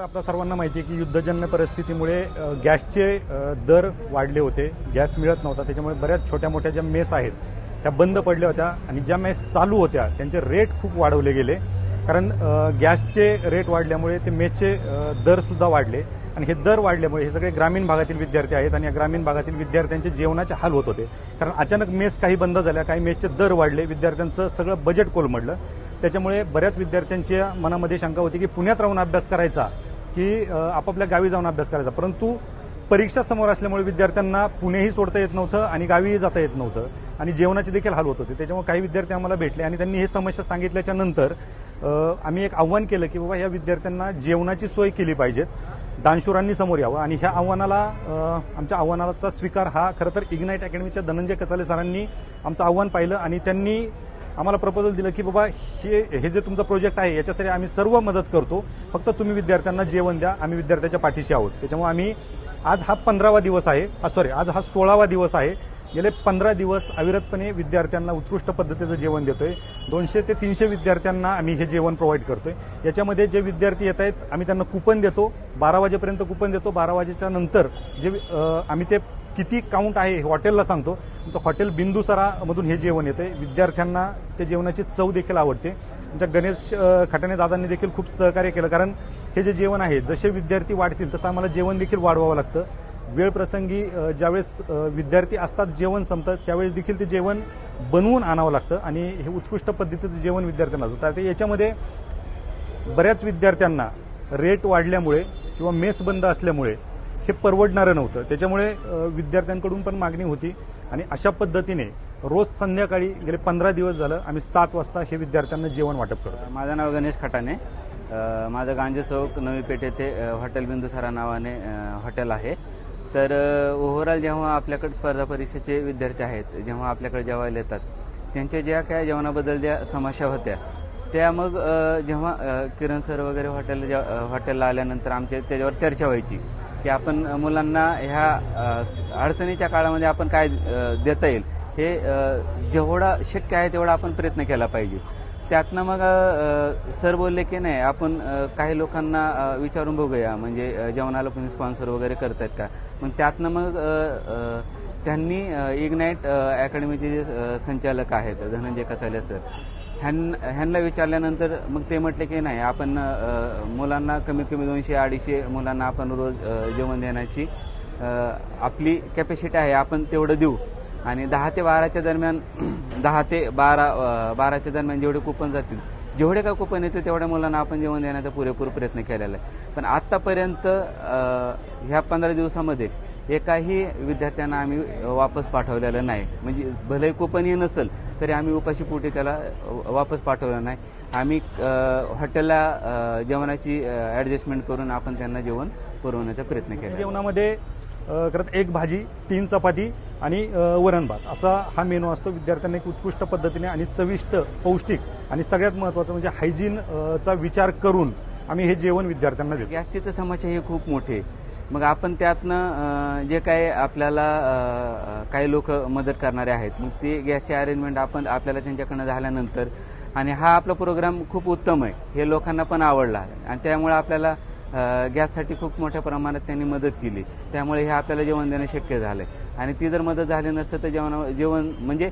आपल्या सर्वांना माहिती आहे की युद्धजन्य परिस्थितीमुळे गॅसचे दर वाढले होते, गॅस मिळत नव्हता, त्याच्यामुळे बऱ्याच छोट्या मोठ्या ज्या मेस आहेत त्या बंद पडल्या होत्या आणि ज्या मेस चालू होत्या त्यांचे रेट खूप वाढवले गेले, कारण गॅसचे रेट वाढल्यामुळे ते मेसचे दरसुद्धा वाढले आणि हे दर वाढल्यामुळे हे सगळे ग्रामीण भागातील विद्यार्थी आहेत आणि या ग्रामीण भागातील विद्यार्थ्यांचे जेवणाचे हाल होत होते, कारण अचानक मेस काही बंद झाल्या, काही मेसचे दर वाढले, विद्यार्थ्यांचं सगळं बजेट कोलमडलं. त्याच्यामुळे बऱ्याच विद्यार्थ्यांच्या मनामध्ये शंका होती की पुण्यात राहून अभ्यास करायचा की आपापल्या गावी जाऊन अभ्यास करायचा, परंतु परीक्षा समोर असल्यामुळे विद्यार्थ्यांना पुणेही सोडता येत नव्हतं आणि गावीही जाता येत नव्हतं आणि जेवणाचे देखील हाल होत होते. त्याच्यामुळे काही विद्यार्थी आम्हाला भेटले आणि त्यांनी हे समस्या सांगितल्याच्या नंतर आम्ही एक आव्हान केलं की बाबा या विद्यार्थ्यांना जेवणाची सोय केली पाहिजे, दानशूरांनी समोर यावं. आणि ह्या आमच्या आव्हानाचा स्वीकार हा खरं तर इग्नाईट अकॅडमीच्या धनंजय कचाले सरांनी आमचं आव्हान पाहिलं आणि त्यांनी आम्हाला प्रपोजल दिलं की बाबा हे जे तुमचा प्रोजेक्ट आहे याच्यासाठी आम्ही सर्व मदत करतो, फक्त तुम्ही विद्यार्थ्यांना जेवण द्या, आम्ही विद्यार्थ्याच्या पाठीशी आहोत. त्याच्यामुळे आम्ही आज हा 15वा दिवस आहे, आज हा 16वा दिवस आहे. गेले 15 दिवस अविरतपणे विद्यार्थ्यांना उत्कृष्ट पद्धतीचं जेवण देतोय. 200 ते 300 विद्यार्थ्यांना आम्ही हे जेवण प्रोव्हाइड करतोय. याच्यामध्ये जे विद्यार्थी येत आहेत आम्ही त्यांना कुपन देतो, 12 वाजेपर्यंत कुपन देतो. 12 वाजेच्या नंतर जे आम्ही ते किती काउंट आहे हे हॉटेलला सांगतो. तुमचं हॉटेल बिंदुसरामधून हे जेवण येतंय. विद्यार्थ्यांना ते जेवणाची चव देखील आवडते. आमच्या गणेश खटाणे दादांनी देखील खूप सहकार्य केलं, कारण हे जे जेवण आहे जसे विद्यार्थी वाढतील तसं आम्हाला जेवण देखील वाढवावं लागतं. वेळ प्रसंगी ज्यावेळेस विद्यार्थी असतात जेवण संपतं त्यावेळेस देखील ते जेवण बनवून आणावं लागतं आणि हे उत्कृष्ट पद्धतीचं जेवण विद्यार्थ्यांना होतं. तर याच्यामध्ये बऱ्याच विद्यार्थ्यांना रेट वाढल्यामुळे किंवा मेस बंद असल्यामुळे हे परवडणारं नव्हतं. त्याच्यामुळे विद्यार्थ्यांकडून पण मागणी होती आणि अशा पद्धतीने रोज संध्याकाळी गेले 15 दिवस झालं आम्ही 7 वाजता हे विद्यार्थ्यांना जेवण वाटप करतो. माझं नाव गणेश खटाणे, माझं गांजे चौक नवी पेठ येथे हॉटेल बिंदुसरा नावाने हॉटेल आहे. तर ओव्हरऑल जेव्हा आपल्याकडे स्पर्धा परीक्षेचे विद्यार्थी आहेत जेव्हा आपल्याकडे जेवायला येतात त्यांच्या ज्या काय जेवणाबद्दल ज्या समस्या होत्या त्या मग जेव्हा किरण सर वगैरे हॉटेलला आल्यानंतर आमच्या त्याच्यावर चर्चा व्हायची की आपण मुलांना ह्या अडचणीच्या काळामध्ये आपण काय देता येईल हे जेवढा शक्य आहे तेवढा आपण प्रयत्न केला पाहिजे. त्यातनं मग सर बोलले की नाही आपण काही लोकांना विचारून बघूया, म्हणजे जेवणाला पण स्पॉन्सर वगैरे करतात का. मग त्यातनं मग त्यांनी इग्नाईट अकॅडमीचे जे संचालक आहेत धनंजय कचाले सर ह्यांना विचारल्यानंतर मग ते म्हटले की नाही आपण मुलांना कमीत कमी 200-250 मुलांना आपण रोज जेवण देण्याची आपली कॅपॅसिटी आहे, आपण तेवढं देऊ. आणि 10 ते 12च्या दरम्यान 10 ते 12च्या दरम्यान जेवढे कुपन जातील जेवढे काय कुपन येते तेवढ्या मुलांना आपण जेवण देण्याचा पुरेपूर प्रयत्न केलेला आहे. पण आत्तापर्यंत ह्या 15 दिवसामध्ये एकाही विद्यार्थ्यांना आम्ही वापस पाठवलेलं नाही. म्हणजे भले कुपनही नसेल तरी आम्ही उपाशीपोटी त्याला वापस पाठवलं नाही. आम्ही हॉटेलला जेवणाची ॲडजस्टमेंट करून आपण त्यांना जेवण पुरवण्याचा प्रयत्न केला. जेवणामध्ये खरंच 1 भाजी 3 चपाती आणि वरण भात असा हा मेनू असतो. विद्यार्थ्यांना एक उत्कृष्ट पद्धतीने आणि चविष्ट, पौष्टिक आणि सगळ्यात महत्त्वाचं म्हणजे हायजीनचा विचार करून आम्ही हे जेवण विद्यार्थ्यांना देतो. गॅसची तर समस्या ही खूप मोठी आहे. मग आपण त्यातनं जे काही आपल्याला काही लोक मदत करणारे आहेत मग ते गॅसची अरेंजमेंट आपल्याला त्यांच्याकडनं झाल्यानंतर आणि हा आपला प्रोग्राम खूप उत्तम आहे, हे लोकांना पण आवडला आणि त्यामुळे आपल्याला गॅससाठी खूप मोठ्या प्रमाणात त्यांनी मदत केली. त्यामुळे हे आपल्याला जेवण देणं शक्य झालं आणि ती जर मदत झाली नसतं तर जेवण म्हणजे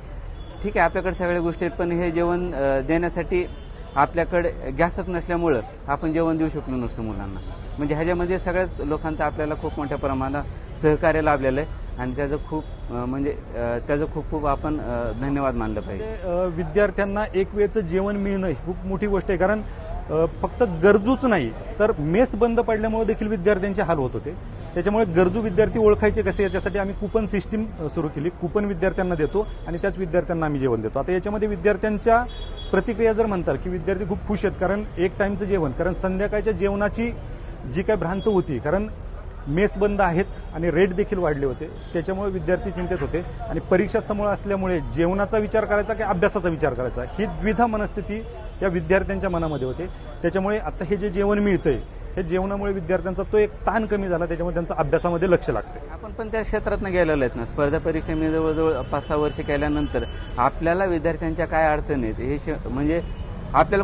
ठीक आहे आपल्याकडे सगळ्या गोष्टी आहेत पण हे जेवण देण्यासाठी आपल्याकडे गॅसच नसल्यामुळं आपण जेवण देऊ शकलो नसतो मुलांना. म्हणजे ह्याच्यामध्ये सगळ्याच लोकांचं आपल्याला खूप मोठ्या प्रमाणात सहकार्य लाभलेलं आहे आणि त्याचं खूप आपण धन्यवाद मानलं पाहिजे. विद्यार्थ्यांना एक वेळचं जेवण मिळणं ही खूप मोठी गोष्ट आहे, कारण फक्त गरजूच नाही तर मेस बंद पडल्यामुळे देखील विद्यार्थ्यांचे हाल होत होते. त्याच्यामुळे गरजू विद्यार्थी ओळखायचे कसे याच्यासाठी आम्ही कुपन सिस्टीम सुरू केली. कुपन विद्यार्थ्यांना देतो आणि त्याच विद्यार्थ्यांना आम्ही जेवण देतो. आता याच्यामध्ये विद्यार्थ्यांच्या प्रतिक्रिया जर म्हणताल की विद्यार्थी खूप खुश आहेत, कारण एक टाइमचं जेवण, कारण संध्याकाळच्या जेवणाची जी काय भ्रांत होती, कारण मेस बंद आहेत आणि रेट देखील वाढले होते, त्याच्यामुळे विद्यार्थी चिंतेत होते आणि परीक्षा समोर असल्यामुळे जेवणाचा विचार करायचा की अभ्यासाचा विचार करायचा ही द्विधा मनस्थिती या विद्यार्थ्यांच्या मनामध्ये होते. त्याच्यामुळे आता हे जे जेवण मिळतंय हे जेवणामुळे विद्यार्थ्यांचा तो एक ताण कमी झाला, त्याच्यामुळे त्यांचं अभ्यासामध्ये लक्ष लागतं. आपण पण त्या क्षेत्रातनं गेलेलो आहेत ना, स्पर्धा परीक्षेमध्ये जवळजवळ 5-6 वर्ष केल्यानंतर आपल्याला विद्यार्थ्यांच्या काय अडचणी आहेत हे म्हणजे आपल्याला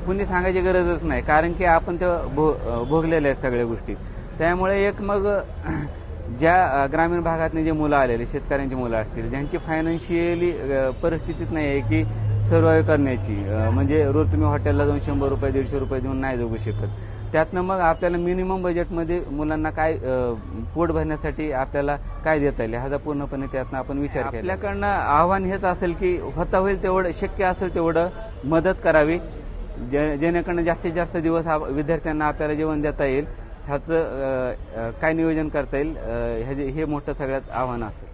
कुणी सांगायची गरजच नाही, कारण की आपण ते भोगलेल्या आहेत सगळ्या गोष्टी. त्यामुळे एक मग ज्या ग्रामीण भागातले जे मुलं आलेले, शेतकऱ्यांची मुलं असतील, ज्यांची फायनान्शियली परिस्थितीच नाही आहे की सर्वाइव्ह करण्याची, म्हणजे रोज तुम्ही हॉटेलला जाऊन 100 रुपये 150 रुपये देऊन नाही जगू शकत, त्यातनं मग आपल्याला मिनिमम बजेटमध्ये मुलांना काय पोट भरण्यासाठी आपल्याला काय देता येईल ह्याचा पूर्णपणे त्यातनं आपण विचार केला. आपल्याकडनं आव्हान हेच असेल की होता होईल तेवढं, शक्य असेल तेवढं मदत करावी, जेणेकरून जास्तीत जास्त दिवस विद्यार्थ्यांना आपल्याला जेवण देता येईल. ह्याचं काय नियोजन करता येईल हे मोठं सगळ्यात आव्हान असेल.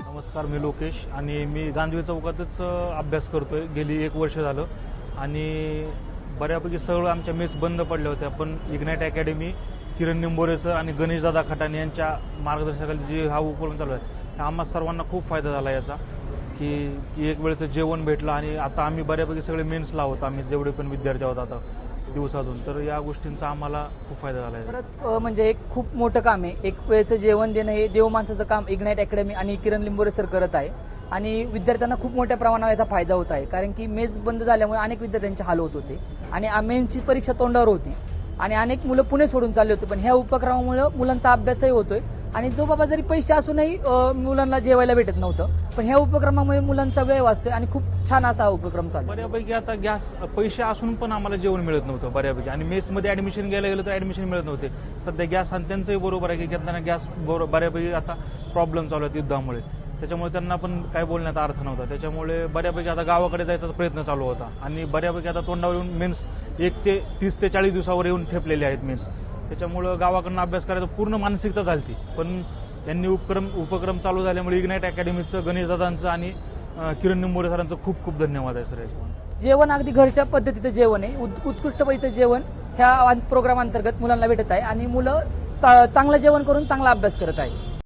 नमस्कार, मी लोकेश आणि मी गांधी चौकातच अभ्यास करतोय. गेली 1 वर्ष झालं आणि बऱ्यापैकी सगळं आमच्या मेस बंद पडल्या होत्या, पण इग्नाईट अकॅडमी, किरण निंबोरेसर आणि गणेशदादा खटाणे यांच्या मार्गदर्शनाखाली जे हा उपक्रम चालू आहे, आम्हा सर्वांना खूप फायदा झाला याचा, की एक वेळचं जेवण भेटलं आणि आता आम्ही बऱ्यापैकी सगळे मेन्सला आहोत, आम्ही जेवढे पण विद्यार्थी आहोत आता दिवसातून, तर या गोष्टींचा आम्हाला खूप फायदा झाला आहे. खरंच म्हणजे एक खूप मोठं काम आहे. एक वेळचं जेवण देणं हे देव माणसाचं काम इग्नाईट अकॅडमी आणि किरण लिंबोरे सर करत आहे आणि विद्यार्थ्यांना खूप मोठ्या प्रमाणावर याचा फायदा होत आहे, कारण की मेस बंद झाल्यामुळे अनेक विद्यार्थ्यांचे हाल होत होते आणि मेन्सची परीक्षा तोंडावर होती आणि अनेक मुलं पुणे सोडून चालले होते. पण ह्या उपक्रमामुळे मुलांचा अभ्यासही होतोय आणि जो बाबा जरी पैसे असूनही मुलांना जेवायला भेटत नव्हतं, पण ह्या उपक्रमामुळे मुलांचा वेळ वाचतोय आणि खूप छान असा हा उपक्रम चालू. बऱ्यापैकी आता गॅस पैसे असून पण आम्हाला जेवण मिळत नव्हतं बऱ्यापैकी, आणि मेसमध्ये ऍडमिशन घ्यायला गेलं तर ऍडमिशन मिळत नव्हते. सध्या गॅस आणि त्यांचंही बरोबर आहे की घेताना गॅस बऱ्यापैकी आता प्रॉब्लेम चालू आहेत युद्धामुळे, त्याच्यामुळे त्यांना पण काय बोलण्याचा अर्थ नव्हता. त्याच्यामुळे बऱ्यापैकी आता गावाकडे जायचा प्रयत्न चालू होता आणि बऱ्यापैकी आता तोंडावर येऊन मेन्स 30 ते 40 दिवसावर येऊन ठेपलेले आहेत मेन्स. त्याच्यामुळं गावाकडनं अभ्यास करायचं पूर्ण मानसिकता झाली, पण त्यांनी उपक्रम चालू झाल्यामुळे इग्नाईट अकॅडमीचं, गणेशदादांचं आणि किरण निंबोरे सरांचं खूप खूप धन्यवाद आहे सर. याच्यामध्ये जेवण अगदी घरच्या पद्धतीचं जेवण आहे, उत्कृष्ट पैचं जेवण ह्या प्रोग्राम अंतर्गत मुलांना भेटत आहे आणि मुलं चांगलं जेवण करून चांगला अभ्यास करत आहे.